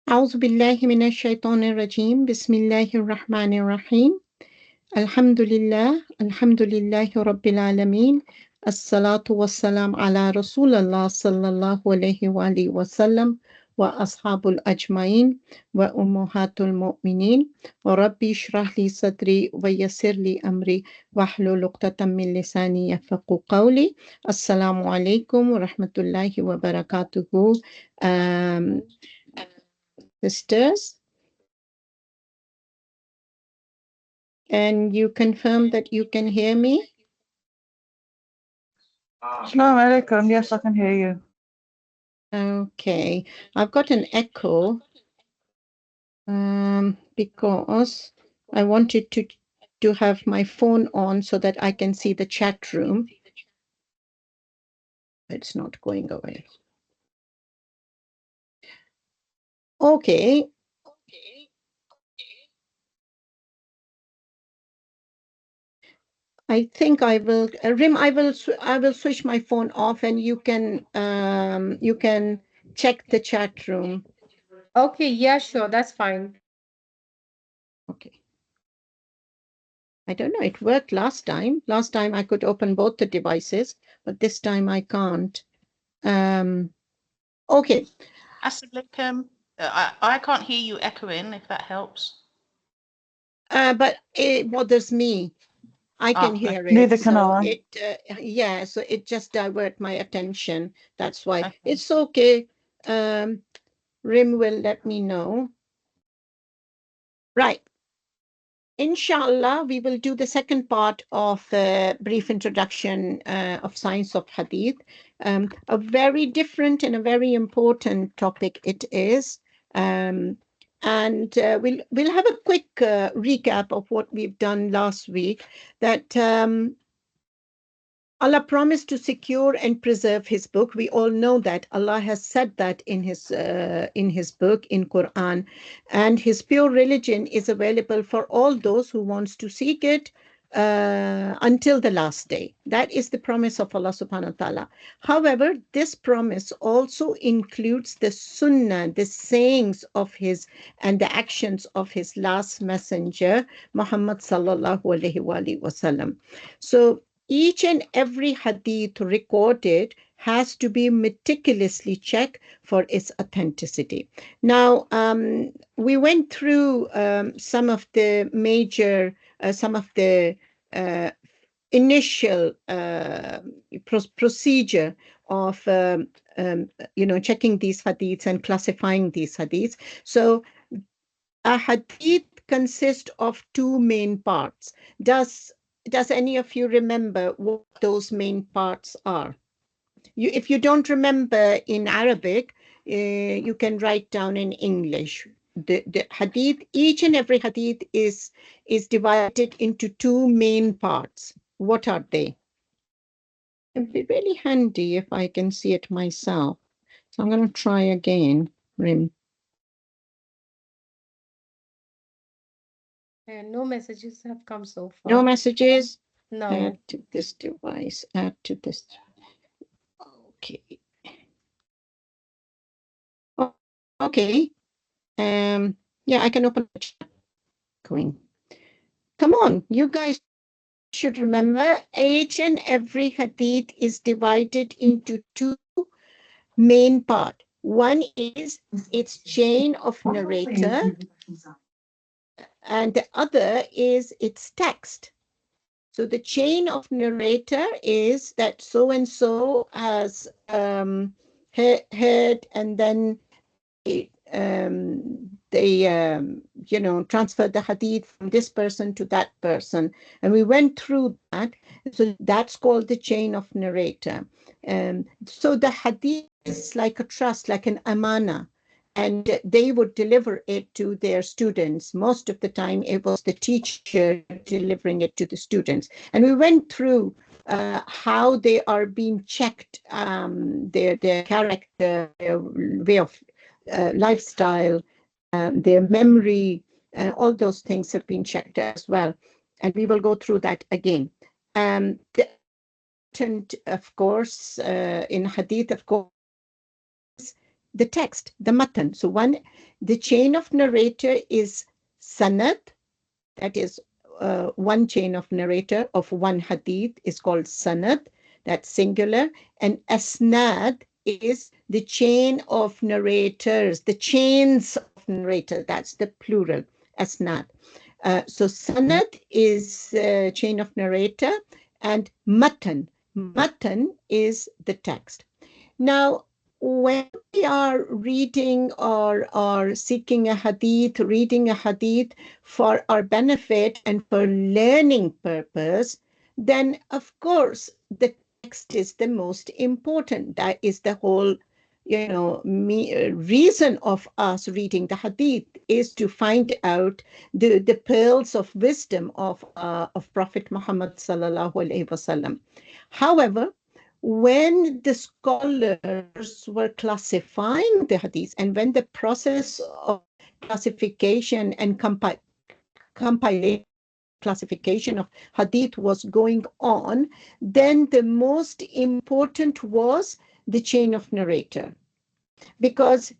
أعوذ بالله من الشيطان الرجيم بسم الله الرحمن الرحيم الحمد لله رب العالمين الصلاة والسلام على رسول الله صلى الله عليه وآله وسلم وأصحاب الأجمعين وأمهات المؤمنين وربي اشرح لي صدري ويسر لي أمري واحلل عقدة من لساني يفقهوا قولي. السلام عليكم ورحمة الله وبركاته. Um, Sisters, and you confirm that you can hear me? Assalamu alaikum. Yes, I can hear you. Okay, I've got an echo because I wanted to have my phone on so that I can see the chat room. It's not going away. Okay. I think I will, Rim. I will switch my phone off, and you can check the chat room. Okay, yeah, sure, that's fine. Okay. I don't know. It worked last time. Last time I could open both the devices, but this time I can't. Okay. Assalamualaikum. I can't hear you echoing, if that helps. But it bothers me. I can hear it. Neither can so I. Yeah, so it just divert my attention. That's why. Okay. It's okay. Rim will let me know. Right. Inshallah, we will do the second part of a brief introduction of science of Hadith. A very different and a very important topic it is. And we'll have a quick recap of what we've done last week. That Allah promised to secure and preserve His book. We all know that Allah has said that in His book, in Quran, and His pure religion is available for all those who wants to seek it until the last day. That is the promise of Allah Subhanahu wa Taala. However, this promise also includes the Sunnah, the sayings of His and the actions of His last messenger, Muhammad sallallahu alaihi wasallam. So each and every hadith recorded has to be meticulously checked for its authenticity. Now, we went through some of the major, some of the initial procedure of checking these hadiths and classifying these hadiths. So a hadith consists of two main parts. Does any of you remember what those main parts are? If you don't remember in Arabic, you can write down in English. The hadith, each and every hadith is divided into two main parts. What are they? It'd be really handy if I can see it myself. So I'm going to try again, Rim. No messages have come so far. No messages? No. Add to this device. Add to this. Okay. Okay. Yeah, I can open the chat. Going. Come on, you guys should remember each and every hadith is divided into two main parts. One is its chain of narrator, and the other is its text. So the chain of narrator is that so and so has heard, and then they transfer the hadith from this person to that person, and we went through that. So that's called the chain of narrator. So the hadith is like a trust, like an amana, and they would deliver it to their students. Most of the time it was the teacher delivering it to the students, and we went through how they are being checked, their character, their way of lifestyle, their memory, all those things have been checked as well. And we will go through that again. Of course, in hadith, of course, the text, the matan. So the chain of narrator is sanad, that is one chain of narrator of one hadith is called sanad, that's singular, and asnad is the chain of narrators, the chains of narrator, that's the plural, asnad. So sanad is chain of narrator, and matan is the text. Now, when we are reading or seeking a hadith, reading a hadith for our benefit and for learning purpose, then of course the text is the most important. That is the whole, reason of us reading the hadith is to find out the pearls of wisdom of Prophet Muhammad sallallahu alaihi wasallam. However, when the scholars were classifying the hadith and when the process of classification and compilation classification of hadith was going on, then the most important was the chain of narrator. Because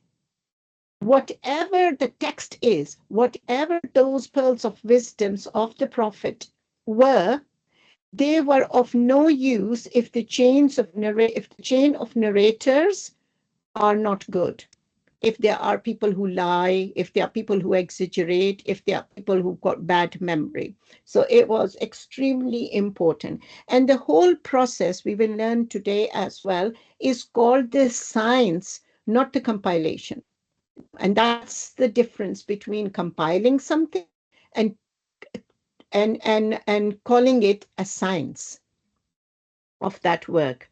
whatever the text is, whatever those pearls of wisdoms of the Prophet were, they were of no use if the chain of narrators are not good. If there are people who lie, if there are people who exaggerate, if there are people who've got bad memory. So it was extremely important. And the whole process we will learn today as well is called the science, not the compilation. And that's the difference between compiling something and calling it a science of that work.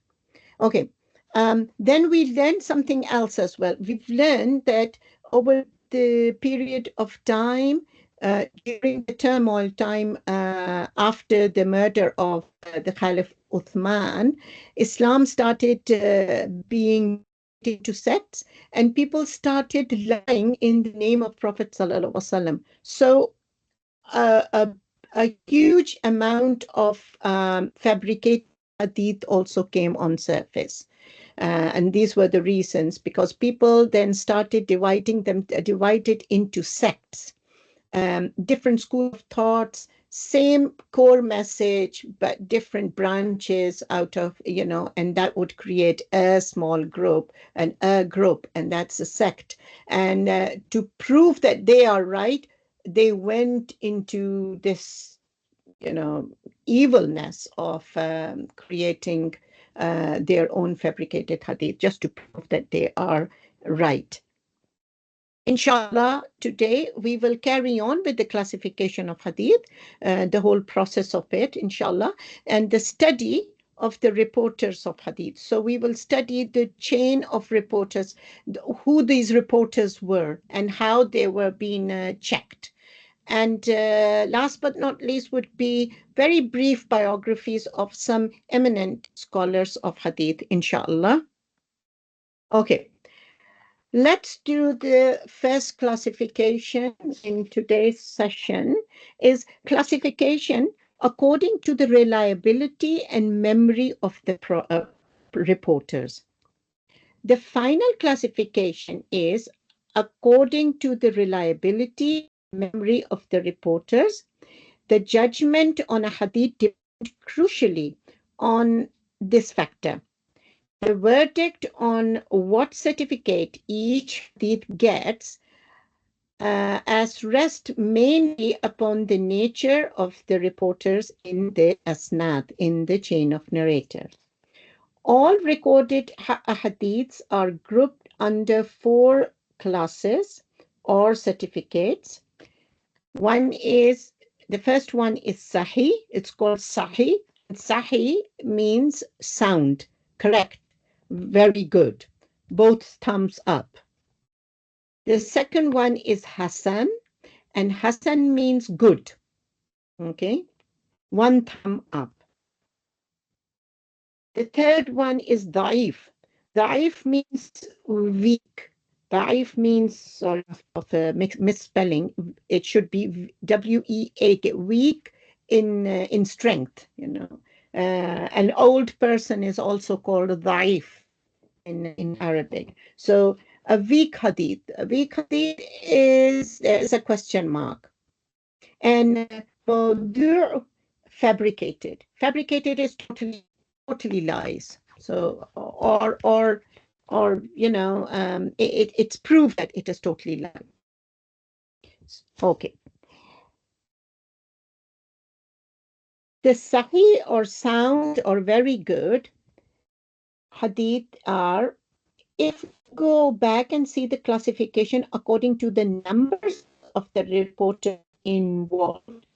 Okay. Then we learned something else as well. We've learned that over the period of time, during the turmoil time after the murder of the Caliph Uthman, Islam started being into sects, and people started lying in the name of Prophet sallallahu alaihi wasallam. So a huge amount of fabricated hadith also came on surface. And these were the reasons, because people then started divided into sects, different school of thoughts, same core message, but different branches out of, and that would create a small group, and a group, and that's a sect. And to prove that they are right, they went into this, evilness of creating their own fabricated hadith just to prove that they are right. Inshallah, today we will carry on with the classification of hadith, the whole process of it, inshallah, and the study of the reporters of hadith. So we will study the chain of reporters, who these reporters were and how they were being checked. And last but not least would be very brief biographies of some eminent scholars of hadith, inshallah. Okay, let's do the first classification in today's session, is classification according to the reliability and memory of the reporters. The final classification is according to the reliability memory of the reporters. The judgment on a hadith depends crucially on this factor. The verdict on what certificate each hadith gets as rest mainly upon the nature of the reporters in the asnad, in the chain of narrators. All recorded hadiths are grouped under 4 classes or certificates. The first one is Sahih. It's called Sahih. Sahih means sound, correct, very good, both thumbs up. The second one is Hasan, and Hasan means good, okay, 1 thumb up. The third one is Da'if. Da'if means weak. Da'if means sort of a misspelling. It should be W-E-A-K, weak in strength, An old person is also called Da'if in Arabic. So A weak hadith. A weak hadith is there's a question mark. And mawdu' fabricated. Fabricated is totally lies. So or it's proof that it is totally lies. Okay. The sahih or sound or very good hadith are, if we go back and see the classification according to the numbers of the reporter involved,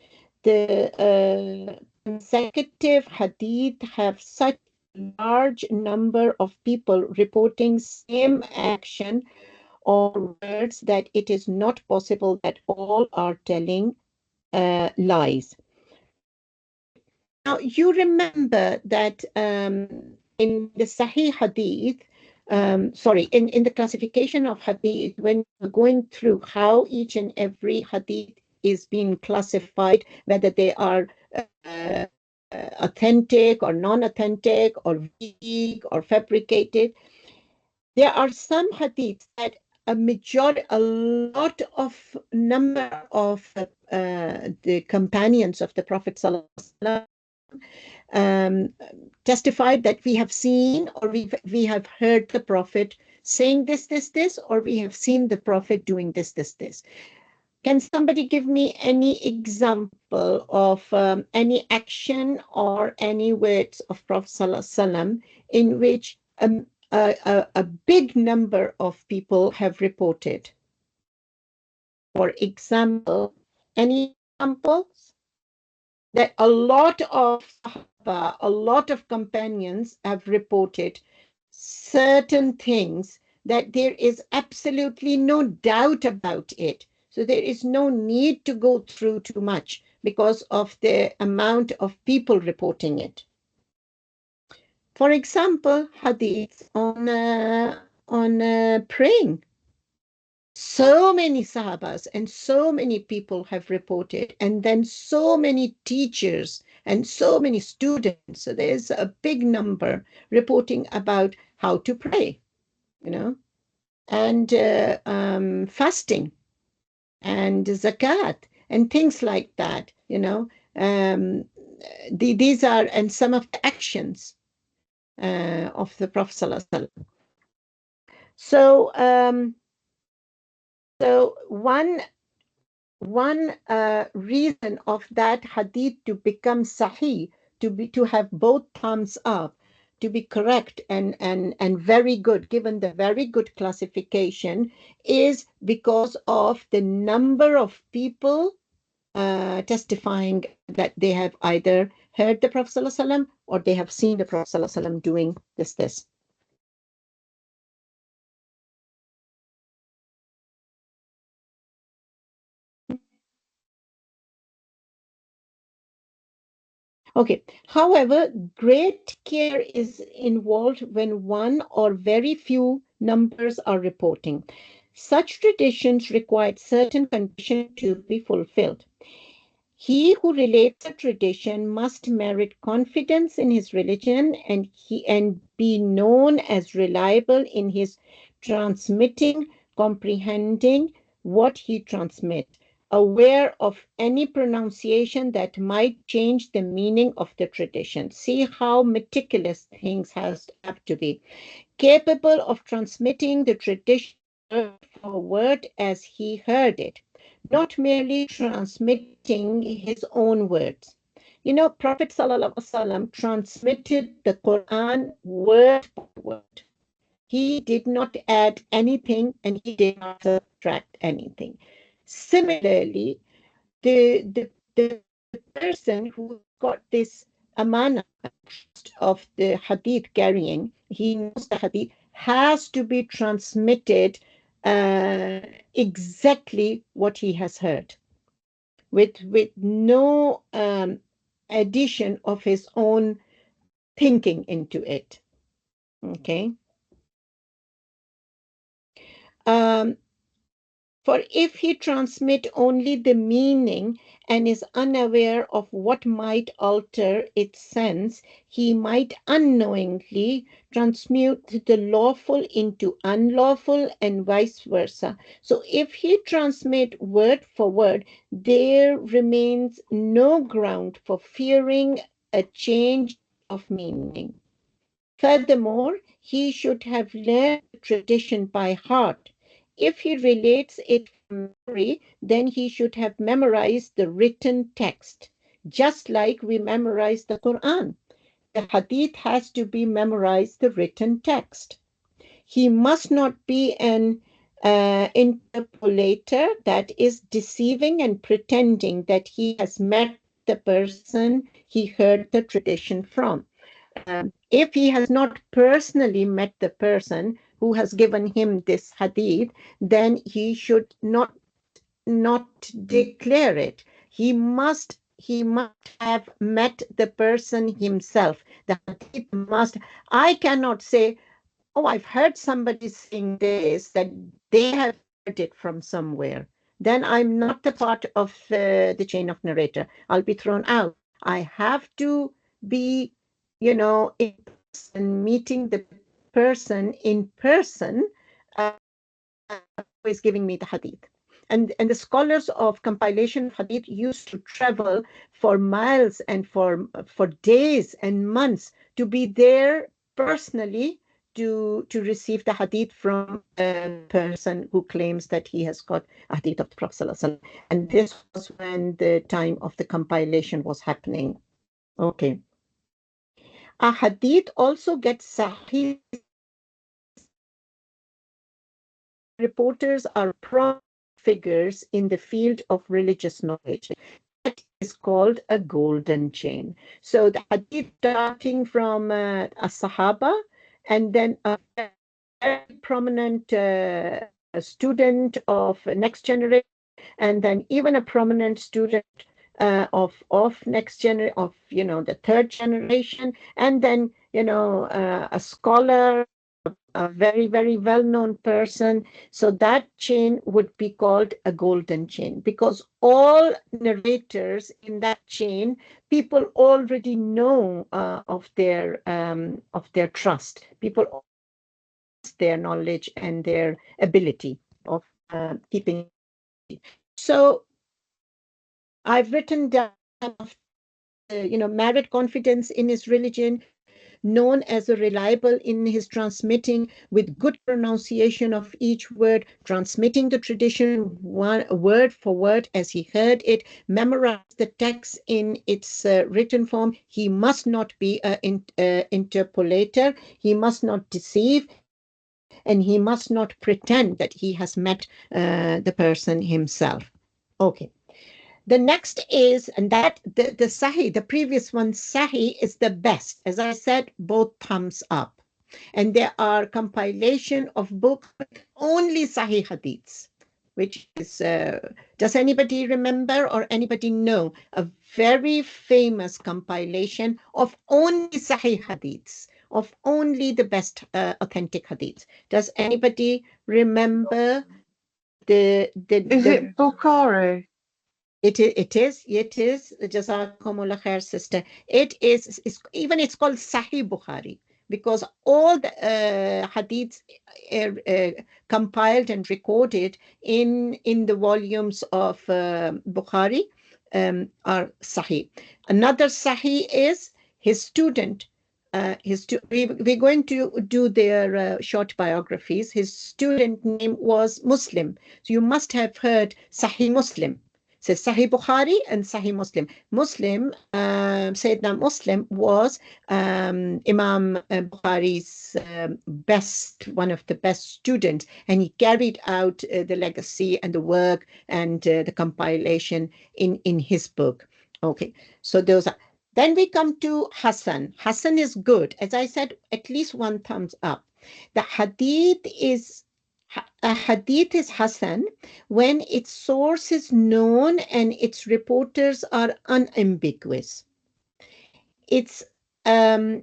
the consecutive hadith have such large number of people reporting same action or words that it is not possible that all are telling lies. Now, you remember that in the Sahih Hadith, in the classification of Hadith, when we're going through how each and every Hadith is being classified, whether they are uh, authentic or non-authentic or weak or fabricated, there are some Hadiths that a lot of number of the companions of the Prophet ﷺ um, testified that we have seen or we have heard the Prophet saying this, or we have seen the Prophet doing this. Can somebody give me any example of any action or any words of Prophet ﷺ in which a big number of people have reported? For example, any examples? That a lot of Sahaba, a lot of companions have reported certain things that there is absolutely no doubt about it. So there is no need to go through too much because of the amount of people reporting it. For example, hadiths on praying. So many Sahabas and so many people have reported, and then so many teachers and so many students. So there's a big number reporting about how to pray, and fasting and zakat and things like that, these are, and some of the actions of the Prophet Sallallahu Alaihi Wasallam. So one reason of that hadith to become sahih, to have both thumbs up, to be correct and very good, given the very good classification, is because of the number of people testifying that they have either heard the Prophet ﷺ or they have seen the Prophet ﷺ doing this. Okay. However, great care is involved when one or very few numbers are reporting. Such traditions require certain conditions to be fulfilled. He who relates a tradition must merit confidence in his religion and be known as reliable in his transmitting, comprehending what he transmits, aware of any pronunciation that might change the meaning of the tradition. See how meticulous things have to be. Capable of transmitting the tradition word for word as he heard it, not merely transmitting his own words. Prophet ﷺ transmitted the Quran word for word. He did not add anything and he did not subtract anything. Similarly, the person who got this amana of the hadith carrying, he knows the hadith, has to be transmitted exactly what he has heard, with no addition of his own thinking into it. Okay. Um, For if he transmit only the meaning and is unaware of what might alter its sense, he might unknowingly transmute the lawful into unlawful and vice versa. So if he transmit word for word, there remains no ground for fearing a change of meaning. Furthermore, he should have learned the tradition by heart. If he relates it from memory, then he should have memorized the written text, just like we memorize the Quran. The Hadith has to be memorized, the written text. He must not be an interpolator, that is, deceiving and pretending that he has met the person he heard the tradition from. If he has not personally met the person who has given him this hadith, then he should not declare it. He must have met the person himself. The hadith must. I cannot say, oh, I've heard somebody saying this, that they have heard it from somewhere. Then I'm not the part of the chain of narrator. I'll be thrown out. I have to be, in person, meeting the person in person, who is giving me the hadith. And the scholars of compilation of hadith used to travel for miles and for days and months to be there personally to receive the hadith from a person who claims that he has got a hadith of the Prophet ﷺ. And this was when the time of the compilation was happening. Okay. A hadith also gets sahih. Reporters are prominent figures in the field of religious knowledge. That is called a golden chain. So the hadith starting from a Sahaba, and then a very prominent student of next generation, and then even a prominent student of next generation, of the third generation, and then a scholar, a very, very well-known person. So that chain would be called a golden chain, because all narrators in that chain, people already know of their trust. People trust their knowledge and their ability of keeping. So I've written down of merit confidence in his religion, known as a reliable in his transmitting with good pronunciation of each word, transmitting the tradition word for word as he heard it, memorize the text in its written form. He must not be an interpolator. He must not deceive, and he must not pretend that he has met the person himself. Okay. The next is, and that the Sahih, the previous one, Sahih is the best. As I said, both thumbs up. And there are compilation of books with only Sahih Hadiths, which is, does anybody remember or anybody know a very famous compilation of only Sahih Hadiths, of only the best authentic Hadiths? Does anybody remember Is it Bukhari? It is. Jazakumullah khair, sister. It's called Sahih Bukhari, because all the hadiths compiled and recorded in the volumes of Bukhari are Sahih. Another Sahih is his student. We're going to do their short biographies. His student name was Muslim. So you must have heard Sahih Muslim. So Sahih Bukhari and Sahih Muslim. Sayyidina Muslim was Imam Bukhari's one of the best students, and he carried out the legacy and the work and the compilation in his book. Okay, so those are. Then we come to Hassan. Hassan is good. As I said, at least one thumbs up. The a hadith is Hassan when its source is known and its reporters are unambiguous. It's a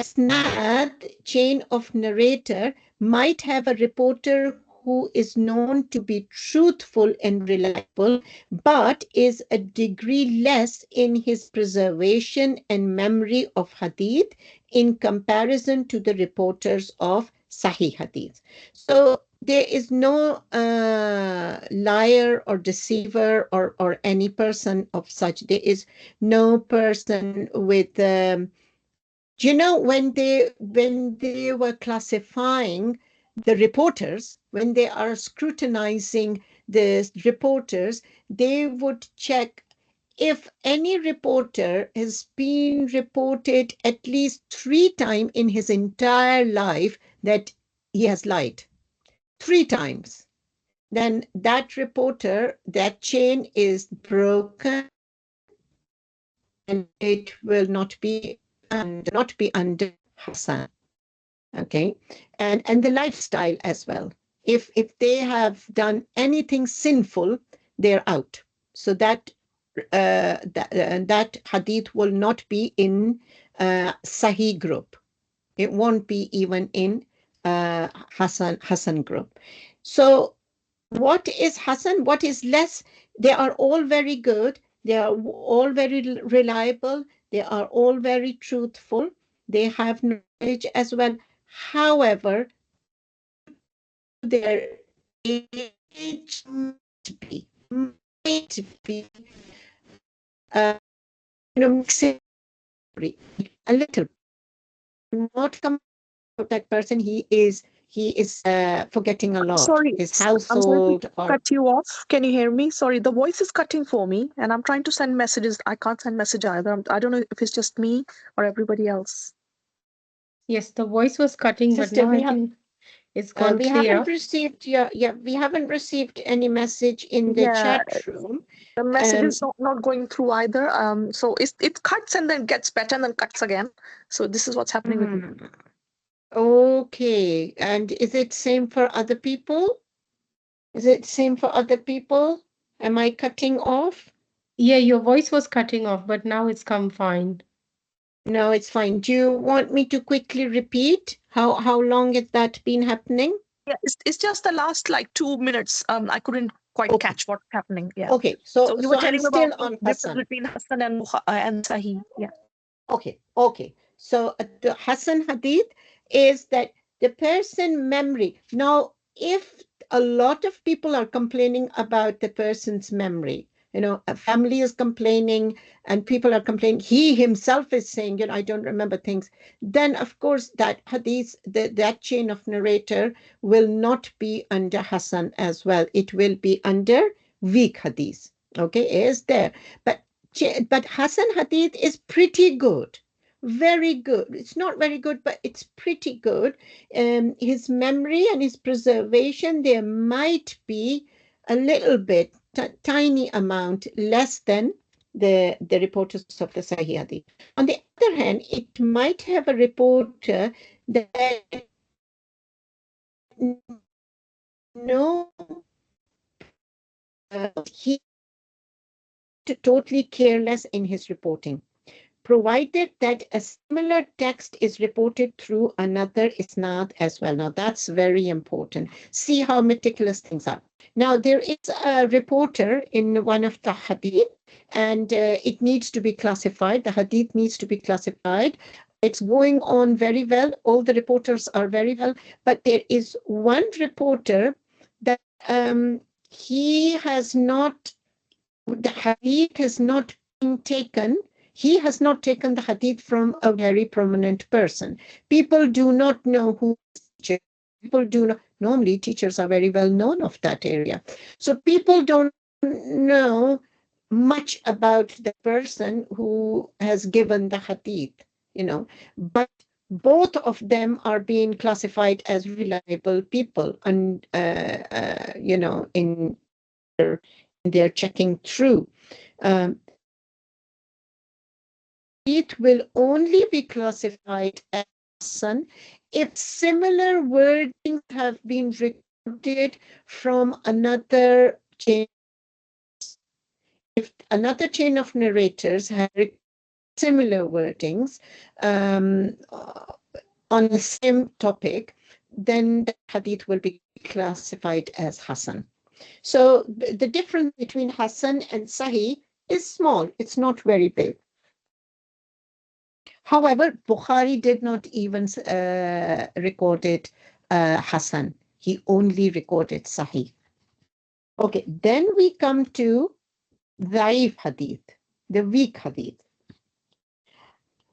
snad chain of narrator might have a reporter who is known to be truthful and reliable, but is a degree less in his preservation and memory of hadith in comparison to the reporters of Sahih hadith. So there is no liar or deceiver or any person of such. There is no person with when they were classifying the reporters, when they are scrutinizing the reporters, they would check if any reporter has been reported at least 3 times in his entire life that he has lied. 3 times. Then that reporter, that chain is broken and it will not be under Hassan. Okay. And the lifestyle as well. If they have done anything sinful, they're out. So that hadith will not be in Sahih group. It won't be even in Hassan group. So what is Hassan? What is less? They are all very good. They are all very reliable. They are all very truthful. They have knowledge as well. However, their age might be mixing a little. Not come that person. He is forgetting a lot. Sorry, His I'm sorry household to or cut you off. Can you hear me? Sorry, the voice is cutting for me, and I'm trying to send messages. I can't send message either. I don't know if it's just me or everybody else. Yes, the voice was cutting, but sister. now I think it's gone We clear. haven't received we haven't received any message in the Yeah, chat room. the message is not going through either. So it cuts and then gets better and then cuts again. So this is what's happening with me. Okay, and is it same for other people? Is it same for other people? Am I cutting off? Yeah, your voice was cutting off, but now it's come fine. No, it's fine. Do you want me to quickly repeat how long has that been happening? Yeah, it's just the last like 2 minutes. I couldn't quite Okay. catch what's happening. Yeah. Okay, so you were I'm telling still about the on difference Hassan. between Hassan and Sahih. Yeah. Okay. So the Hassan Hadith is that the person memory. Now, if a lot of people are complaining about the person's memory, a family is complaining and people are complaining, he himself is saying, I don't remember things, then of course that hadith, that chain of narrator will not be under Hassan as well. It will be under weak hadith. Okay, is there. But Hassan Hadith is pretty good. Very good. It's not very good, but it's pretty good. His memory and his preservation, there might be a little bit, tiny amount less than the reporters of the Sahih Hadith. On the other hand, it might have a reporter that no, he totally careless in his reporting, provided that a similar text is reported through another isnad as well. Now, that's very important. See how meticulous things are. Now, there is a reporter in one of the hadith, and it needs to be classified. The hadith needs to be classified. It's going on very well. All the reporters are very well, but there is one reporter that he has not, the hadith has not been taken. He has not taken the hadith from a very prominent person. People do not know who is teacher. People do not. Normally, teachers are very well known of that area. So people don't know much about the person who has given the hadith. But both of them are being classified as reliable people, and in they're checking through. It will only be classified as Hassan if similar wordings have been recorded from another chain. If another chain of narrators have similar wordings on the same topic, then the hadith will be classified as Hasan. So the difference between Hasan and Sahih is small. It's not very big. However, Bukhari did not even recorded Hasan. He only recorded Sahih. Okay, then we come to Dhaif hadith, the weak hadith.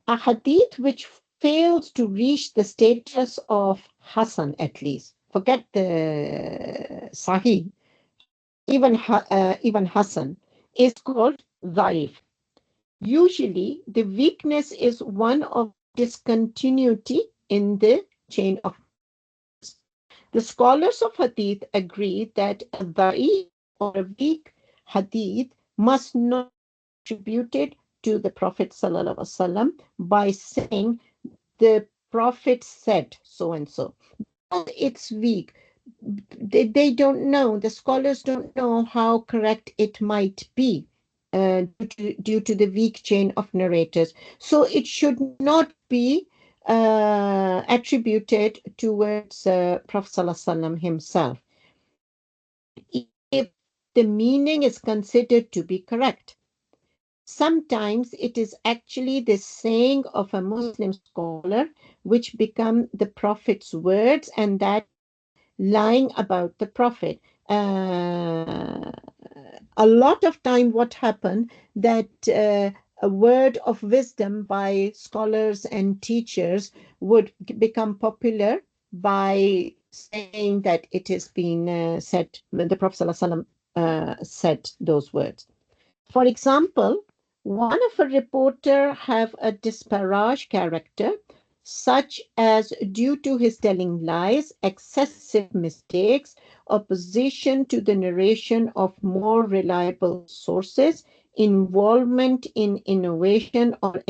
A hadith which fails to reach the status of Hasan, at least. Forget the Sahih. Even Hasan is called Dhaif. Usually, the weakness is one of discontinuity in the chain of. The scholars of hadith agree that a da'if or a weak hadith must not be attributed to the Prophet ﷺ by saying the Prophet said so and so. It's weak. They don't know, the scholars don't know how correct it might be due to the weak chain of narrators. So it should not be attributed towards Prophet ﷺ himself, if the meaning is considered to be correct. Sometimes it is actually the saying of a Muslim scholar which become the Prophet's words, and that lying about the Prophet. A lot of time what happened that a word of wisdom by scholars and teachers would become popular by saying that it has been said, the Prophet said those words. For example, one of a reporter have a disparage character, such as due to his telling lies, excessive mistakes, opposition to the narration of more reliable sources, involvement in innovation, or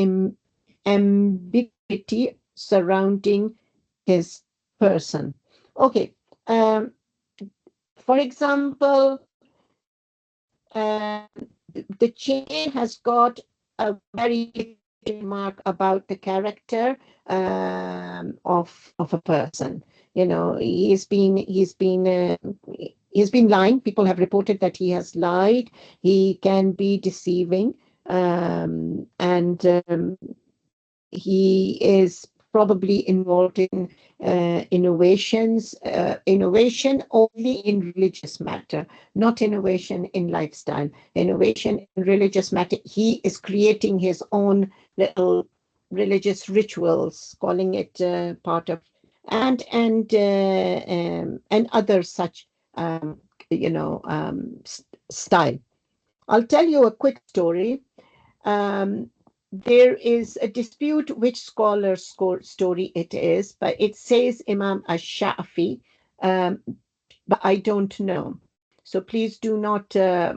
ambiguity surrounding his person. Okay. For example, the chain has got a very mark about the character of a person. You know, he's been lying. People have reported that he has lied. He can be deceiving, and he is probably involved in innovation only in religious matter, not innovation in lifestyle. Innovation in religious matter, he is creating his own little religious rituals, calling it part of, and other such style. I'll tell you a quick story. There is a dispute which scholar's story it is, but it says Imam Ash-Shafi, but I don't know. So please do not tell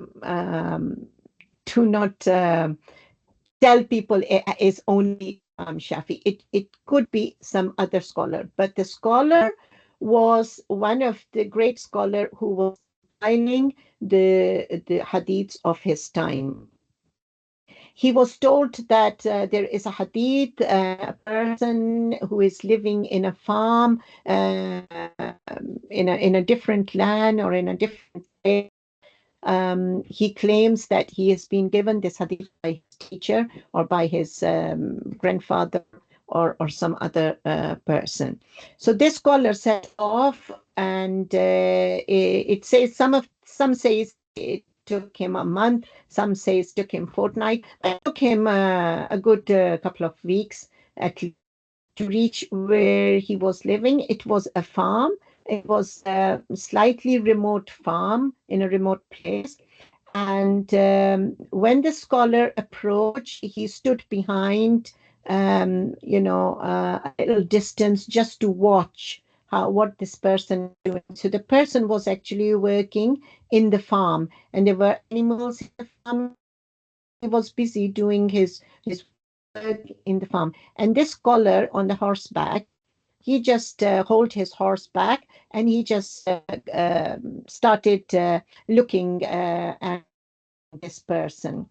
people it is only Imam Shafi. It could be some other scholar, but the scholar was one of the great scholar who was compiling the hadiths of his time. He was told that there is a hadith, a person who is living in a farm, in a different land or in a different place. He claims that he has been given this hadith by his teacher or by his grandfather or some other person. So this scholar set off, and it says some says it took him a month, some say it took him fortnight. It took him a good couple of weeks at least to reach where he was living. It was a farm. It was a slightly remote farm in a remote place. And when the scholar approached, he stood behind, a little distance just to watch what this person is doing. So the person was actually working in the farm, and there were animals in the farm. He was busy doing his work in the farm. And this scholar on the horseback, he just hold his horse back, and he just started looking at this person.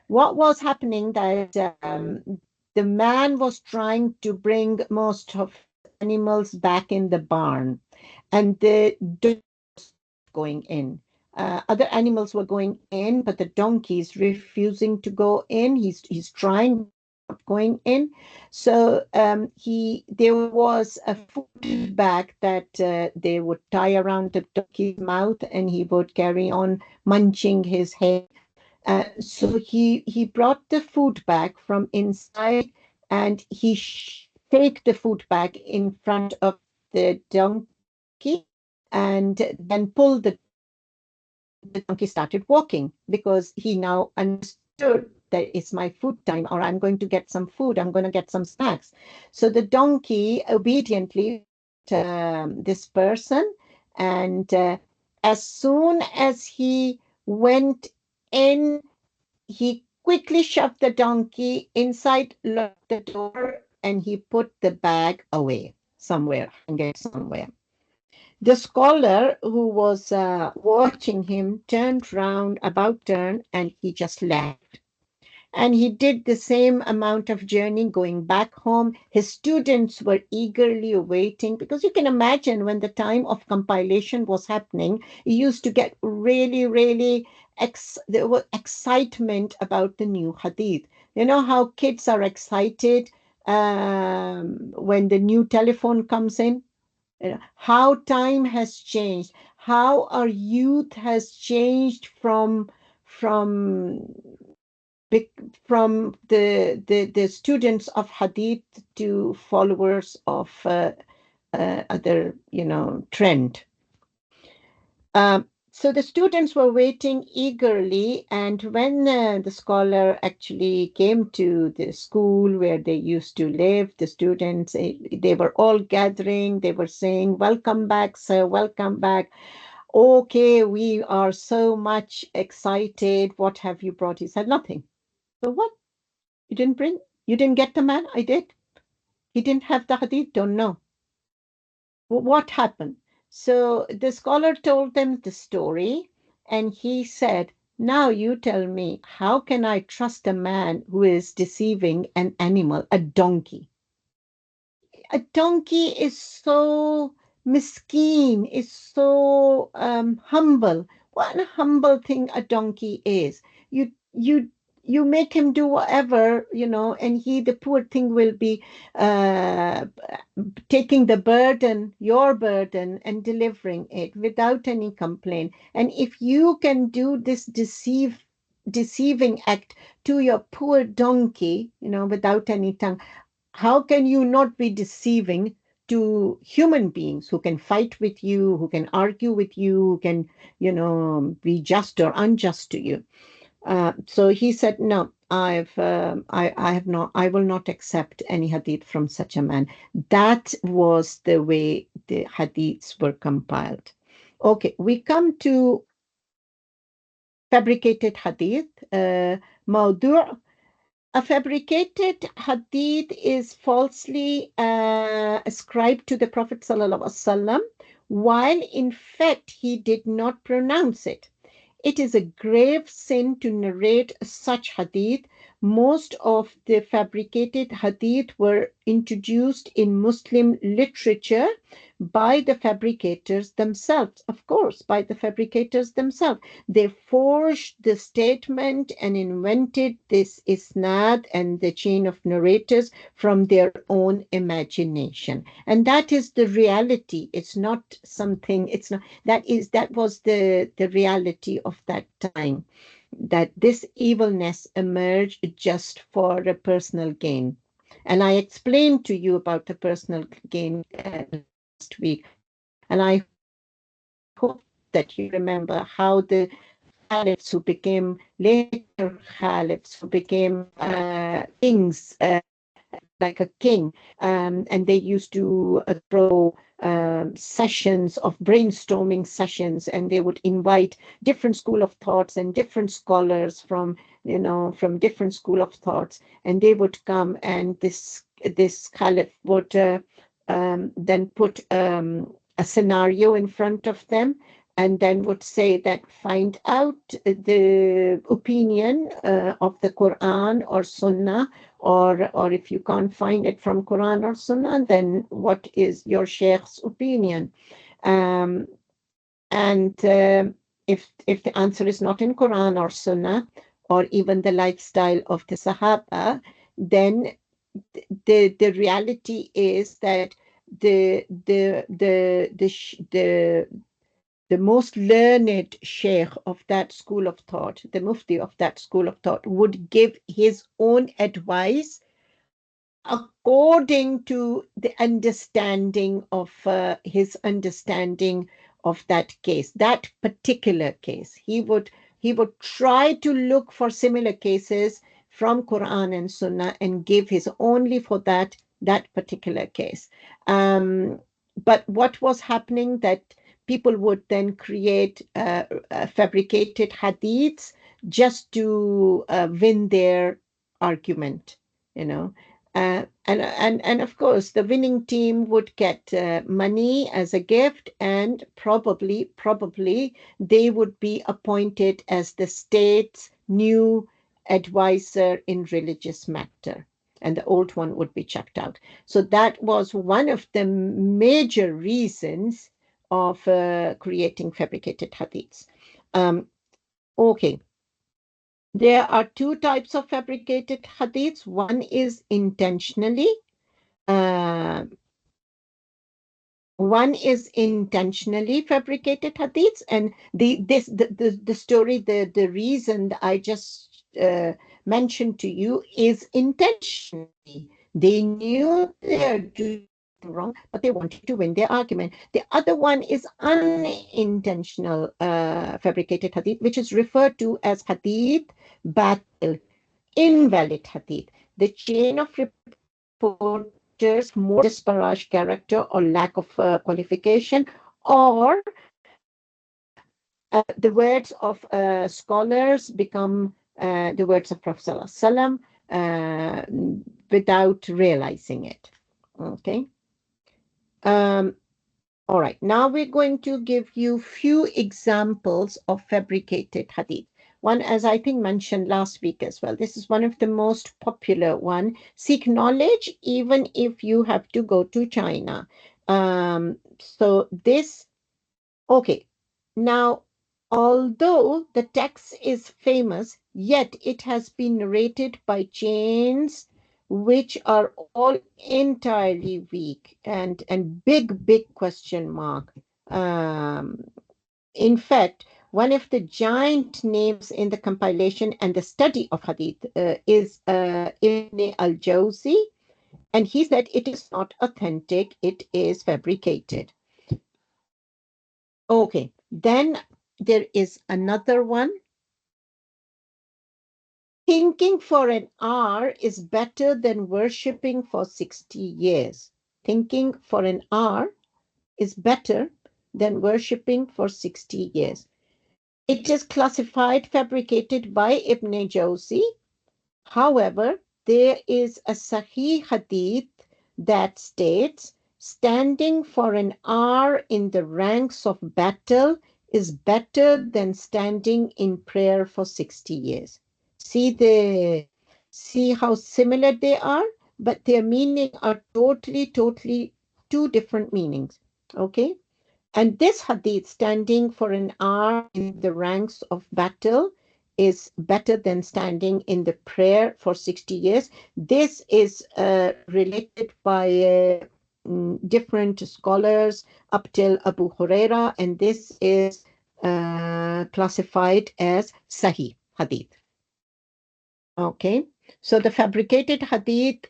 What was happening that the man was trying to bring most of animals back in the barn, and the donkey was going in. Other animals were going in, but the donkey is refusing to go in. He's trying, but he's not going in. So there was a food bag that they would tie around the donkey's mouth, and he would carry on munching his hay. So he brought the food bag from inside, and he shake the food bag in front of the donkey, and then pulled the donkey out. The donkey started walking because he now understood that it's my food time, or I'm going to get some food, I'm going to get some snacks. So the donkey obediently this person, and as soon as he went in, he quickly shoved the donkey inside, locked the door, and he put the bag away somewhere, hang it somewhere. The scholar who was watching him turned round, about turn, and he just left. And he did the same amount of journey going back home. His students were eagerly awaiting, because you can imagine when the time of compilation was happening, he used to get really, really there was excitement about the new hadith. You know how kids are excited when the new telephone comes in? You know, how time has changed, how our youth has changed from from the students of hadith to followers of other trend. So the students were waiting eagerly, and when the scholar actually came to the school where they used to live, the students, they were all gathering. They were saying, "Welcome back, sir, welcome back. Okay, we are so much excited. What have you brought?" He said, "Nothing." So what? You didn't get the man? I did. He didn't have the hadith? Don't know. What happened? So the scholar told them the story, and he said, "Now you tell me, how can I trust a man who is deceiving an animal, a donkey?" A donkey is so miskeen, is so humble. What a humble thing a donkey is. You you make him do whatever, and the poor thing will be uh, taking the burden, your burden, and delivering it without any complaint. And if you can do this deceiving act to your poor donkey, without any tongue, how can you not be deceiving to human beings who can fight with you, who can argue with you, who can, be just or unjust to you? So he said, "No, I have not, I will not accept any hadith from such a man." That was the way the hadiths were compiled. Okay, we come to fabricated hadith. Mawdu'. A fabricated hadith is falsely ascribed to the Prophet ﷺ, while in fact he did not pronounce it. It is a grave sin to narrate such hadith. Most of the fabricated hadith were introduced in Muslim literature by the fabricators themselves. Of course, by the fabricators themselves. They forged the statement and invented this isnad and the chain of narrators from their own imagination. And that is the reality. It's not something, it's not, that was the reality of that time, that this evilness emerged just for a personal gain. And I explained to you about the personal gain last week. And I hope that you remember how the caliphs who became later caliphs, who became kings, like a king, and they used to throw sessions of brainstorming sessions, and they would invite different school of thoughts and different scholars from different school of thoughts, and they would come, and this caliph would then put a scenario in front of them, and then would say that find out the opinion of the Quran or Sunnah, or if you can't find it from Quran or Sunnah, then what is your Sheikh's opinion? Um, and if the answer is not in Quran or Sunnah, or even the lifestyle of the Sahaba, then the reality is that the the the the the the most learned sheikh of that school of thought, the mufti of that school of thought, would give his own advice according to the understanding of his understanding of that case, that particular case. He would try to look for similar cases from Quran and Sunnah and give his only for that particular case. But what was happening that people would then create fabricated hadiths just to win their argument, you know. And of course, the winning team would get money as a gift, and probably they would be appointed as the state's new advisor in religious matter, and the old one would be checked out. So that was one of the major reasons of creating fabricated hadiths. Okay. There are two types of fabricated hadiths. One is intentionally. Uh, One is intentionally fabricated hadiths, and the story, the reason that I just mentioned to you is intentionally. They knew they're doing wrong, but they wanted to win their argument. The other one is unintentional fabricated hadith, which is referred to as hadith batil, invalid hadith. The chain of reporters more disparage character or lack of qualification, or the words of scholars become the words of Prophet ﷺ, without realizing it. Okay. All right, now we're going to give you few examples of fabricated hadith. One, as I think mentioned last week as well, this is one of the most popular one. Seek knowledge even if you have to go to China. So this, okay. Now, although the text is famous, yet it has been narrated by chains which are all entirely weak and big question mark. In fact, one of the giant names in the compilation and the study of hadith is Ibn al-Jawzi, and he said it is not authentic, it is fabricated. Okay, then there is another one. Thinking for an hour is better than worshipping for 60 years. Thinking for an hour is better than worshipping for 60 years. It is classified fabricated by Ibn Jawzi. However, there is a Sahih hadith that states, standing for an hour in the ranks of battle is better than standing in prayer for 60 years. See how similar they are, but their meaning are totally two different meanings. Okay? And this hadith, standing for an hour in the ranks of battle, is better than standing in the prayer for 60 years. This is related by different scholars up till Abu Huraira, and this is classified as Sahih hadith. Okay, so the fabricated hadith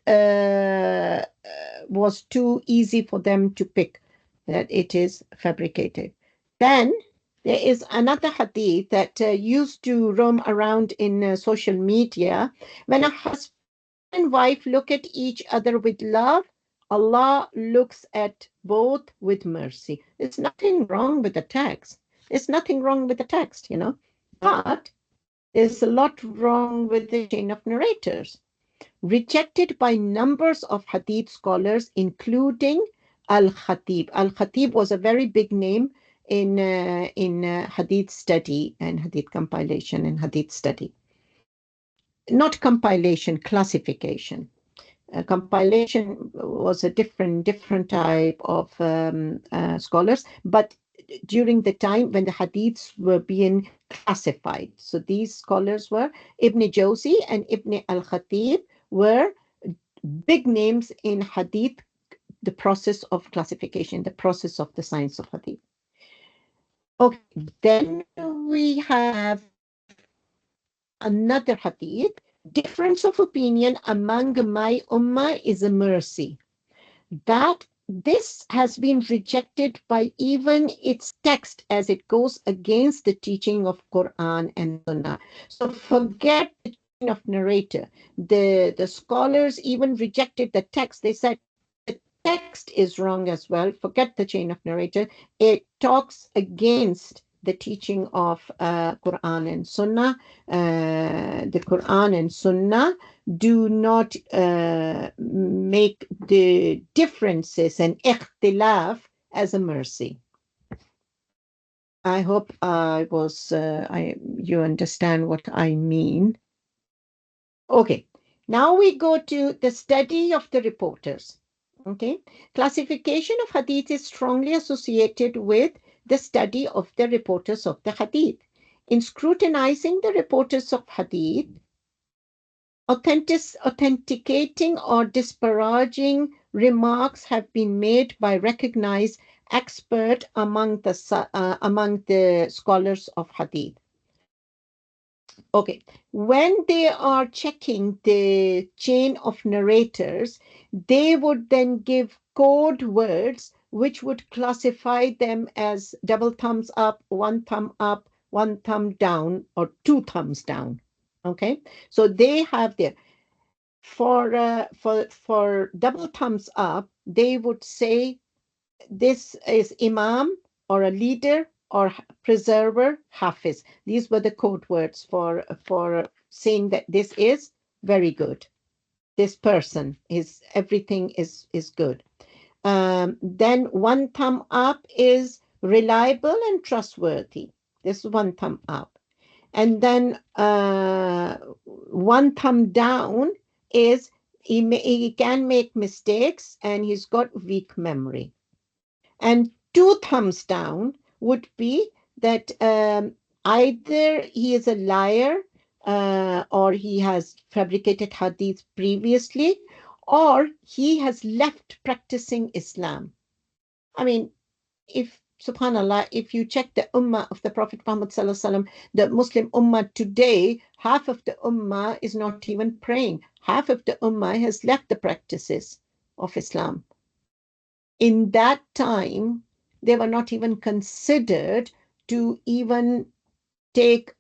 was too easy for them to pick that it is fabricated. Then there is another hadith that used to roam around in social media. When a husband and wife look at each other with love, Allah looks at both with mercy. There's nothing wrong with the text. There's nothing wrong with the text, you know. But there's a lot wrong with the chain of narrators. Rejected by numbers of hadith scholars, including Al-Khatib. Al-Khatib was a very big name in Hadith study and Hadith compilation and Hadith study. Not compilation, classification. Compilation was a different type of scholars, but during the time when the hadiths were being classified. So these scholars were Ibn Jawzi and Ibn al-Khatib were big names in hadith, the process of classification, the process of the science of hadith. Okay, then we have another hadith. Difference of opinion among my ummah is a mercy. That this has been rejected by even its text as it goes against the teaching of Quran and Sunnah. So forget the chain of narrator. The scholars even rejected the text. They said the text is wrong as well. Forget the chain of narrator. It talks against the teaching of Quran and Sunnah. The Quran and Sunnah do not make the differences and ikhtilaf as a mercy. I hope you understand what I mean. Okay, now we go to the study of the reporters. Okay, classification of hadith is strongly associated with the study of the reporters of the hadith. In scrutinizing the reporters of hadith, authenticating or disparaging remarks have been made by recognized expert among the scholars of hadith. Okay, when they are checking the chain of narrators, they would then give code words which would classify them as double thumbs up, one thumb down, or two thumbs down. Okay, so they have their for double thumbs up, they would say this is imam or a leader or preserver, hafiz. These were the code words for saying that this is very good. This person is everything is good. Then one thumb up is reliable and trustworthy. This is one thumb up. And then one thumb down is he can make mistakes and he's got weak memory. And two thumbs down would be that either he is a liar or he has fabricated hadith previously, or he has left practicing Islam. I mean, if subhanallah, if you check the ummah of the Prophet Muhammad sallallahu alaihi wasallam, the Muslim ummah today, half of the ummah is not even praying. Half of the ummah has left the practices of Islam. In that time, they were not even considered to even take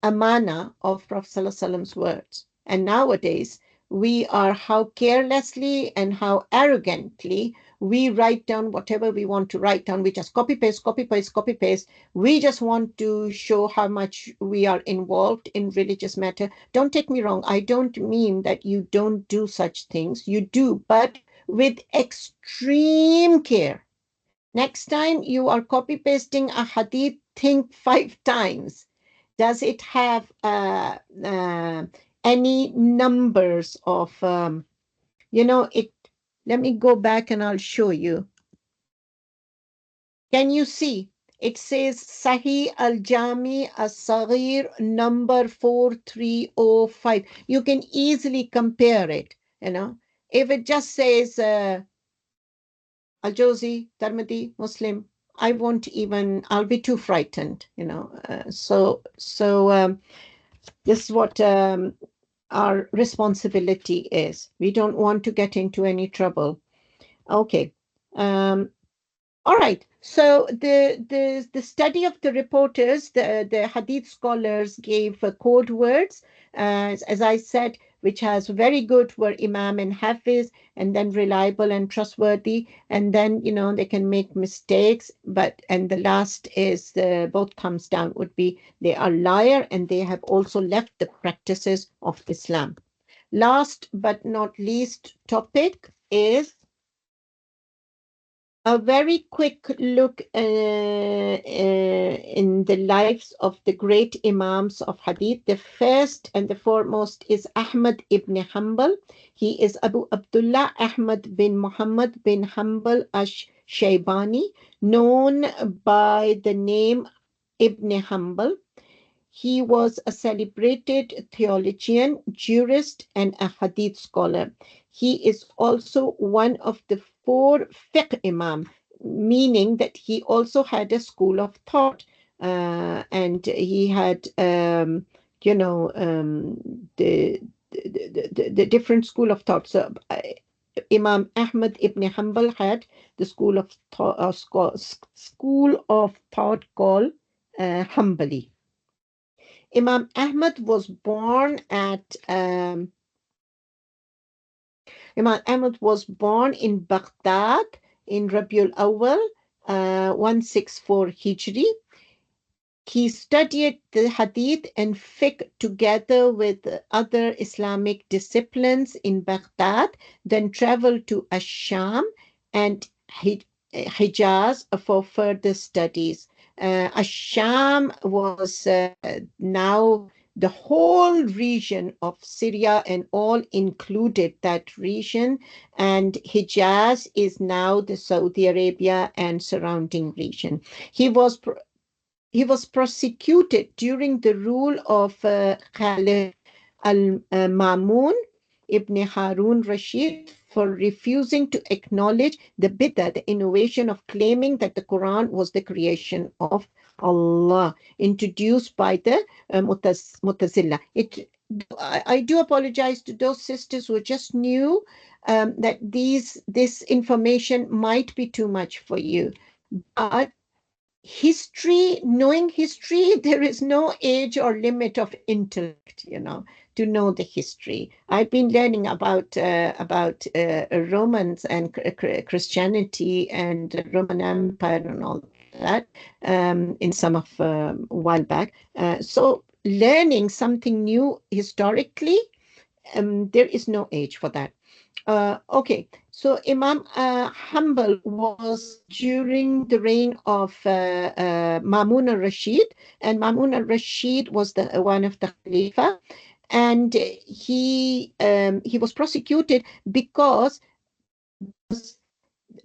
amana of Prophet sallallahu alaihi wasallam's words. And nowadays, we are how carelessly and how arrogantly we write down whatever we want to write down. We just copy paste, copy paste, copy paste. We just want to show how much we are involved in religious matter. Don't take me wrong. I don't mean that you don't do such things. You do, but with extreme care. Next time you are copy pasting a hadith, think 5 times. Does it have any numbers of, let me go back and I'll show you. Can you see? It says Sahih al-Jami al-Saghir number 4305. You can easily compare it, If it just says Al-Jawzi, Tirmidhi, Muslim, I'll be too frightened, So this is what our responsibility is. We don't want to get into any trouble. Okay. All right. So the study of the reporters, the hadith scholars gave code words, as I said, which has very good were imam and hafiz, and then reliable and trustworthy, and then they can make mistakes, and the last is both thumbs down would be they are liar and they have also left the practices of Islam. Last but not least topic is A very quick look in the lives of the great Imams of Hadith. The first and the foremost is Ahmad ibn Hanbal. He is Abu Abdullah Ahmad bin Muhammad bin Hanbal ash-Shaybani, known by the name Ibn Hanbal. He was a celebrated theologian, jurist, and a hadith scholar. He is also one of the four fiqh imam, meaning that he also had a school of thought. And he had, the different school of thought. So Imam Ahmad ibn Hanbal had the school of thought called Hanbali. Imam Ahmad was born in Baghdad in Rabiul Awal, 164 Hijri. He studied the Hadith and fiqh together with other Islamic disciplines in Baghdad, then traveled to Ash-Sham and Hijaz for further studies. Ash-Sham was now the whole region of Syria, and all included that region, and Hijaz is now the Saudi Arabia and surrounding region. He was prosecuted during the rule of Khalid al-Mamun ibn Harun Rashid for refusing to acknowledge the bid'ah, the innovation of claiming that the Quran was the creation of Allah, introduced by the Mutazila. I do apologize to those sisters who just knew that this information might be too much for you, but knowing history, there is no age or limit of intellect, to know the history. I've been learning about Romans and Christianity and Roman Empire and all that in some of a while back. So learning something new historically, there is no age for that. Okay, so Imam Hanbal was during the reign of Mamun al-Rashid, and Mamun al-Rashid was one of the Khalifa, and he was prosecuted because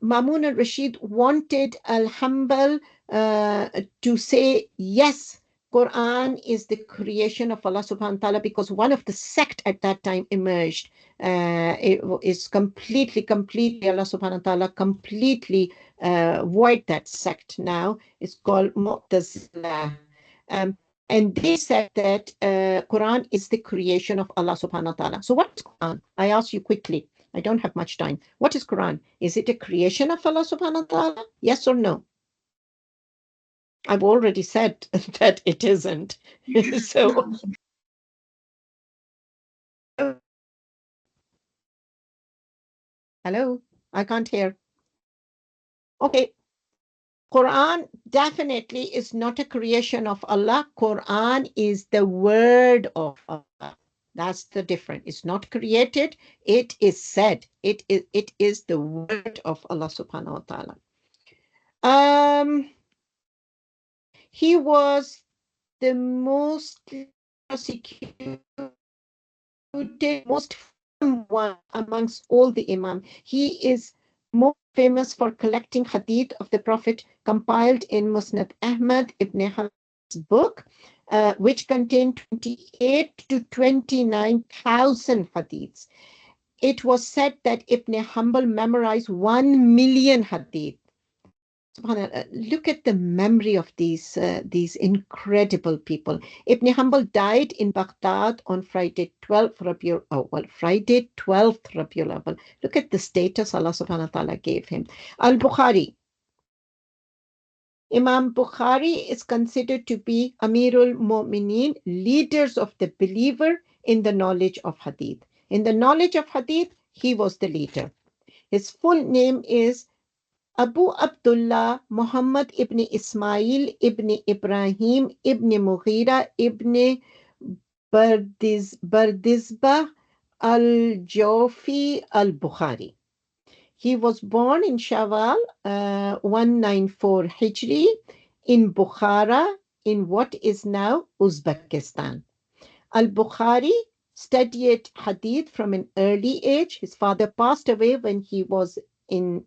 Mamun al-Rashid wanted al-Hanbal to say, yes, Quran is the creation of Allah subhanahu wa ta'ala, because one of the sect at that time emerged. It is completely, Allah subhanahu wa ta'ala completely void that sect now. It's called Mu'tazila. And they said that Quran is the creation of Allah subhanahu wa ta'ala. So what is Quran? I ask you quickly. I don't have much time. What is Quran? Is it a creation of Allah subhanahu wa ta'ala? Yes or no? I've already said that it isn't. So hello, I can't hear. Okay. Quran definitely is not a creation of Allah. Quran is the word of Allah. That's the difference. It's not created. It is said. It is the word of Allah subhanahu wa ta'ala. He was the most prosecuted, most one amongst all the imam. He is more famous for collecting hadith of the Prophet compiled in Musnad Ahmad ibn Hanbal's book, which contained 28 to 29,000 hadiths. It was said that Ibn Hanbal memorized 1 million hadith. Look at the memory of these incredible people. Ibn Hanbal died in Baghdad on Friday 12th Rabiul Awal. Look at the status Allah subhanahu wa ta'ala gave him. Al-Bukhari. Imam Bukhari is considered to be Amirul Mu'mineen, leaders of the believer in the knowledge of Hadith. In the knowledge of Hadith, he was the leader. His full name is Abu Abdullah Muhammad ibn Ismail ibn Ibrahim ibn Mughira ibn Bardizbah al-Jawfi al-Bukhari. He was born in Shawwal 194 Hijri in Bukhara in what is now Uzbekistan. Al-Bukhari studied Hadith from an early age. His father passed away when he was an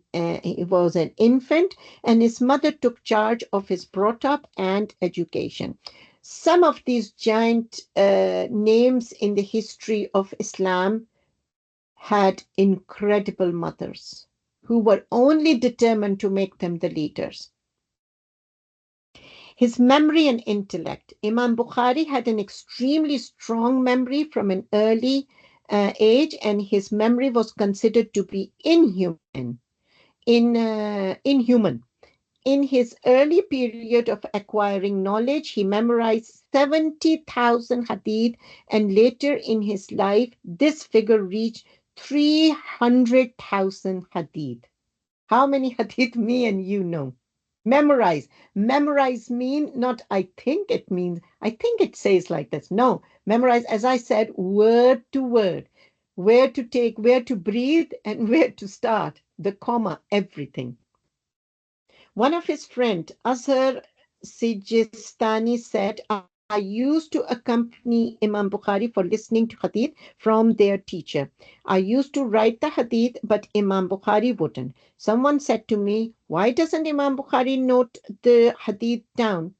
infant, and his mother took charge of his brought up and education. Some of these giant names in the history of Islam had incredible mothers who were only determined to make them the leaders. His memory and intellect. Imam Bukhari had an extremely strong memory from an early age, and his memory was considered to be inhuman. In his early period of acquiring knowledge, he memorized 70,000 hadith, and later in his life, this figure reached 300,000 hadith. How many hadith me and you know? Memorize. Memorize mean not I think it means, I think it says like this. No, memorize, as I said, word to word. Where to take, where to breathe, and where to start. The comma, everything. One of his friends, Azhar Sijistani, said, I used to accompany Imam Bukhari for listening to hadith from their teacher. I used to write the hadith, but Imam Bukhari wouldn't. Someone said to me, why doesn't Imam Bukhari note the hadith down?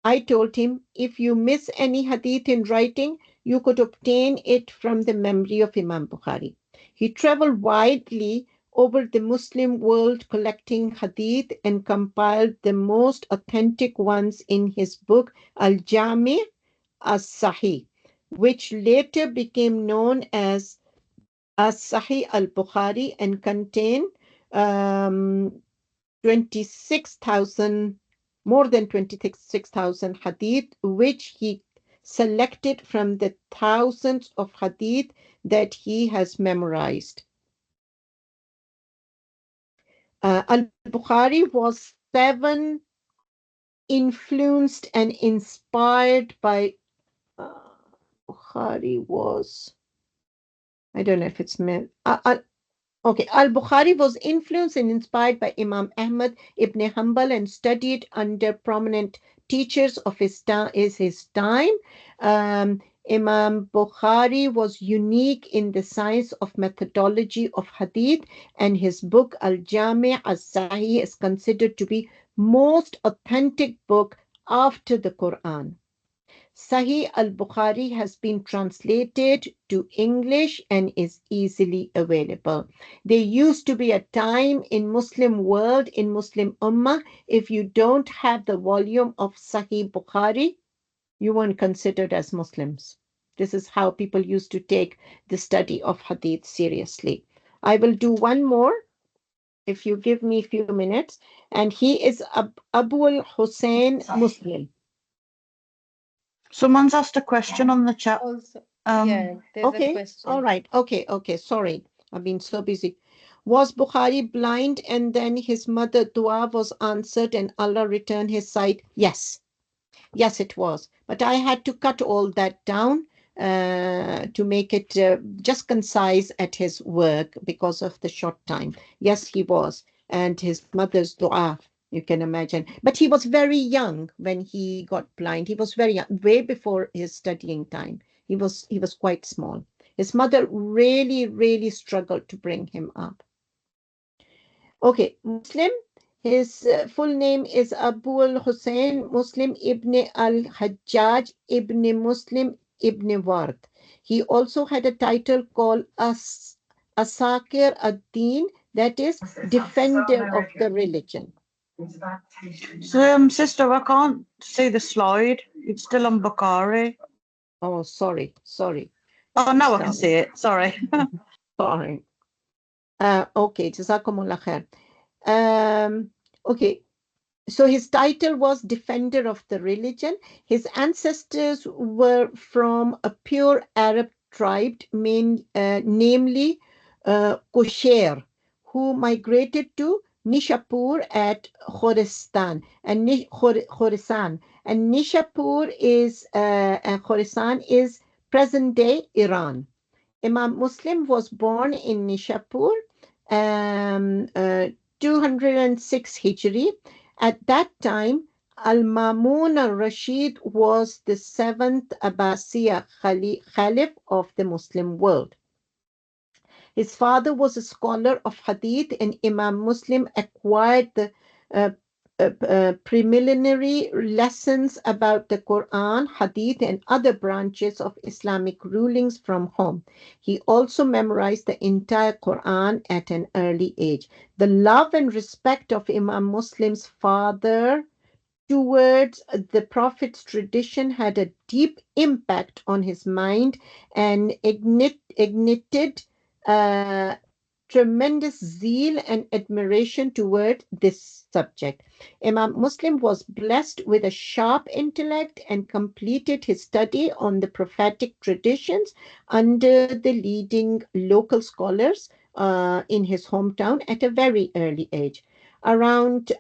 I told him, if you miss any hadith in writing, you could obtain it from the memory of Imam Bukhari. He traveled widely over the Muslim world collecting hadith and compiled the most authentic ones in his book Al-Jami' as-Sahih, which later became known as As-Sahih al-Bukhari and contained 26,000, more than 26,000 hadith, which he selected from the thousands of hadith that he has memorized. Al-Bukhari was influenced and inspired by Bukhari was, I don't know if it's okay, Al-Bukhari was influenced and inspired by Imam Ahmad ibn Hanbal and studied under prominent teachers of his time. Imam Bukhari was unique in the science of methodology of hadith, and his book Al-Jami' as-Sahih is considered to be most authentic book after the Quran. Sahih al-Bukhari has been translated to English and is easily available. There used to be a time in Muslim world, in Muslim Ummah, if you don't have the volume of Sahih Bukhari, you weren't considered as Muslims. This is how people used to take the study of Hadith seriously. I will do one more, if you give me a few minutes, and he is Abu al-Hussein Muslim. Someone's asked a question on the chat. Also, yeah, there's okay, a question. all right. Okay. Sorry. I've been so busy. Was Bukhari blind and then his mother dua was answered and Allah returned his sight? Yes. Yes, it was. But I had to cut all that down to make it just concise at his work because of the short time. Yes, he was. And his mother's dua, you can imagine. But he was very young when he got blind. He was very young, way before his studying time. He was quite small. His mother really struggled to bring him up. Okay, Muslim. His full name is Abu al-Hussein Muslim ibn al-Hajjaj ibn Muslim ibn Ward. He also had a title called Asakir ad-Din, that is, defender of the religion. So, sister, I can't see the slide. It's still on Bukhari. Oh, sorry. Oh, now I can see it. Sorry. Sorry. Okay, Jazakumullah khair. Okay, so his title was Defender of the Religion. His ancestors were from a pure Arab tribe, namely Kushair, who migrated to Nishapur at Khorasan. And Nishapur is Khorasan is present-day Iran. Imam Muslim was born in Nishapur 206 Hijri. At that time, Al-Mamun al-Rashid was the seventh Abbasiya Caliph of the Muslim world. His father was a scholar of Hadith, and Imam Muslim acquired the uh, preliminary lessons about the Quran, Hadith, and other branches of Islamic rulings from home. He also memorized the entire Quran at an early age. The love and respect of Imam Muslim's father towards the Prophet's tradition had a deep impact on his mind and ignited uh, tremendous zeal and admiration toward this subject. Imam Muslim was blessed with a sharp intellect and completed his study on the prophetic traditions under the leading local scholars in his hometown at a very early age. Around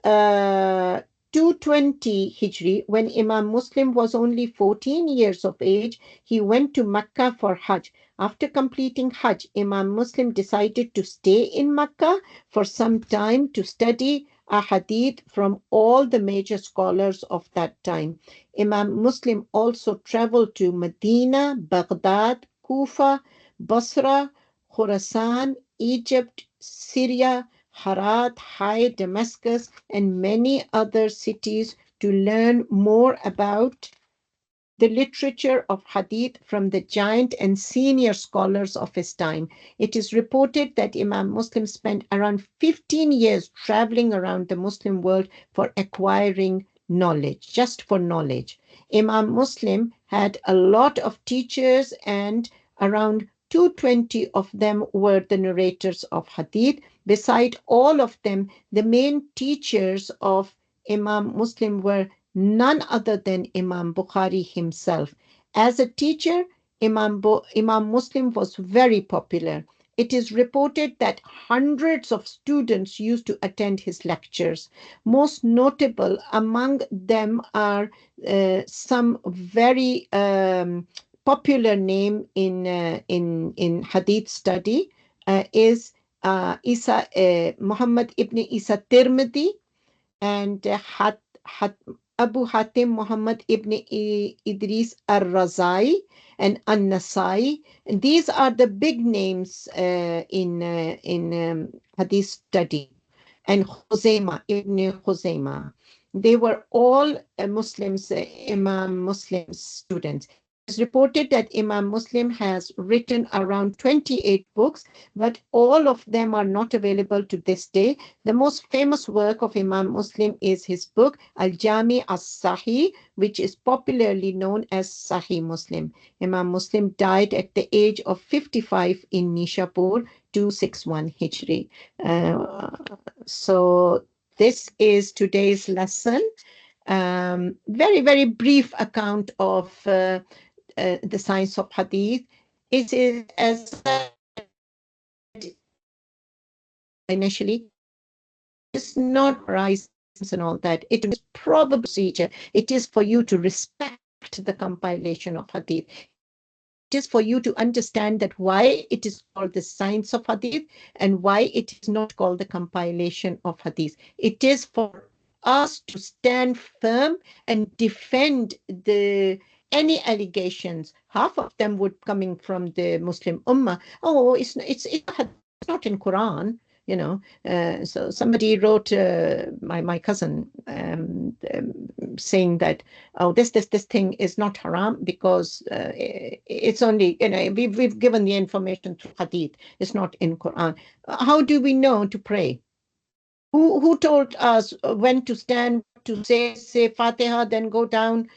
220 Hijri, when Imam Muslim was only 14 years of age, he went to Mecca for Hajj. After completing Hajj, Imam Muslim decided to stay in Mecca for some time to study a hadith from all the major scholars of that time. Imam Muslim also traveled to Medina, Baghdad, Kufa, Basra, Khorasan, Egypt, Syria, Herat, High, Damascus, and many other cities to learn more about the literature of Hadith from the giant and senior scholars of his time. It is reported that Imam Muslim spent around 15 years traveling around the Muslim world for acquiring knowledge, just for knowledge. Imam Muslim had a lot of teachers, and around 220 of them were the narrators of Hadith. Beside all of them, the main teachers of Imam Muslim were none other than Imam Bukhari himself. As a teacher, Imam Muslim was very popular. It is reported that hundreds of students used to attend his lectures. Most notable among them are some very popular name in Hadith study is Muhammad ibn Isa Tirmidhi and Abu Hatim Muhammad ibn Idris al-Razai and An-Nasai. And these are the big names in Hadith study. And Khuzaimah, Ibn Khuzaimah. They were all Muslims, Imam Muslim students. It's reported that Imam Muslim has written around 28 books, but all of them are not available to this day. The most famous work of Imam Muslim is his book Al-Jami as-Sahih, which is popularly known as Sahih Muslim. Imam Muslim died at the age of 55 in Nishapur, 261 Hijri. So this is today's lesson. Very, very brief account of the science of Hadith. It is, as I said initially, it's not rise and all that. It is probable procedure. It is for you to respect the compilation of Hadith. It is for you to understand that why it is called the science of Hadith and why it is not called the compilation of Hadith. It is for us to stand firm and defend any allegations. Half of them would coming from the Muslim Ummah. Oh, it's not in Quran. So somebody wrote my cousin saying that this thing is not haram because it's only we've given the information through Hadith. It's not in Quran. How do we know to pray? Who told us when to stand, to say Fatiha, then go down,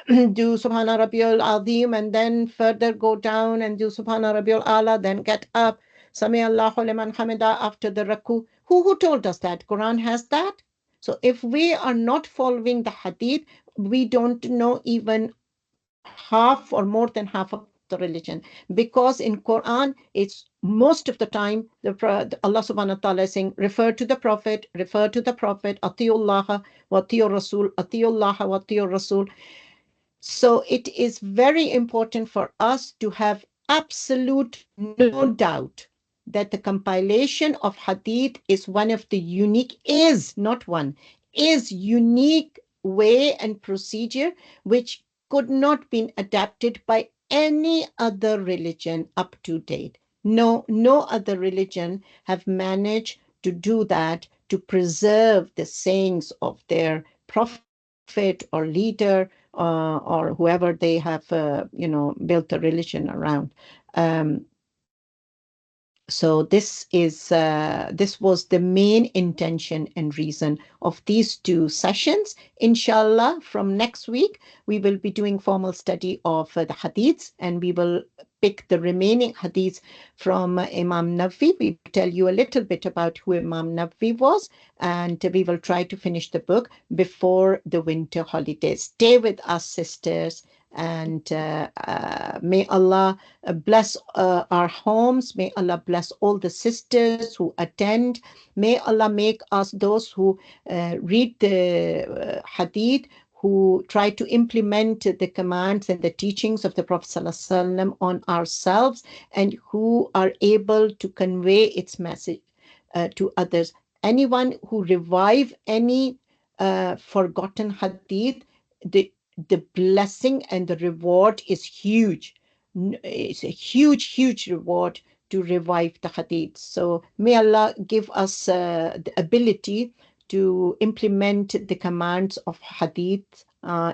do Subhana Rabbiyal Azim, and then further go down and do Subhana Rabbiyal Ala, then get up, Sami Allahu liman hamida after the raku. Who told us that? Quran has that. So if we are not following the Hadith, we don't know even half or more than half of the religion, because in Quran it's most of the time Allah subhanahu wa ta'ala is saying refer to the prophet, atiullah wa atiur rasul, atiullah wa atiur rasul. So it is very important for us to have absolute no doubt that the compilation of Hadith is one of the unique, is not one, is unique way and procedure which could not be adapted by any other religion up to date. No other religion have managed to do that, to preserve the sayings of their prophet or leader or whoever they have, built a religion around. Um, so this was the main intention and reason of these two sessions. Inshallah, from next week we will be doing formal study of the hadiths, and we will pick the remaining hadiths from Imam Nawawi. We will tell you a little bit about who Imam Nawawi was, and we will try to finish the book before the winter holidays. Stay with us, sisters, and may Allah bless our homes. May Allah bless all the sisters who attend. May Allah make us those who read the hadith, who try to implement the commands and the teachings of the Prophet ﷺ on ourselves, and who are able to convey its message to others. Anyone who revive any forgotten hadith, the blessing and the reward is huge. It's a huge reward to revive the hadith. So may Allah give us the ability to implement the commands of hadith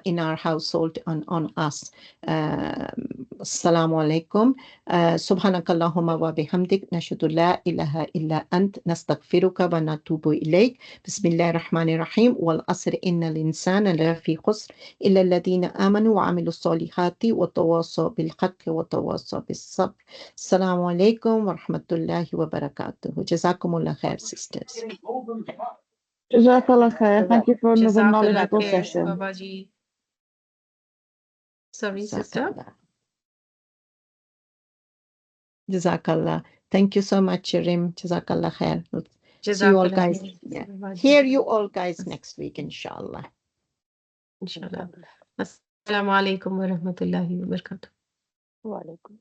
in our household on us. Assalamu alaikum. Subhanakallahumma wa bihamdik. Nashhadu la ilaha illa ant. Nastaghfiruka wa natubu ilayk. Bismillahir Rahmanir Rahim. Wal asr innal insana lafi khusr illa alladhina amanu wa amilu salihati wa tawasaw bil haqqi wa tawasaw bis sabr. Assalamu alaikum wa rahmatullahi wa barakatuh. Jazakumullah khair, sisters. Jazakallah khair. Thank you for another Jazakallah knowledgeable khair, session. Babaji. Sorry, sister. Jazakallah. Thank you so much, Rim. Jazakallah khair. See you all Jazakallah guys. khair, Yeah. Babaji. Hear you all guys next week, inshallah. Inshallah. Assalamu alaikum wa rahmatullahi wa barakatuh. Wa alaikum.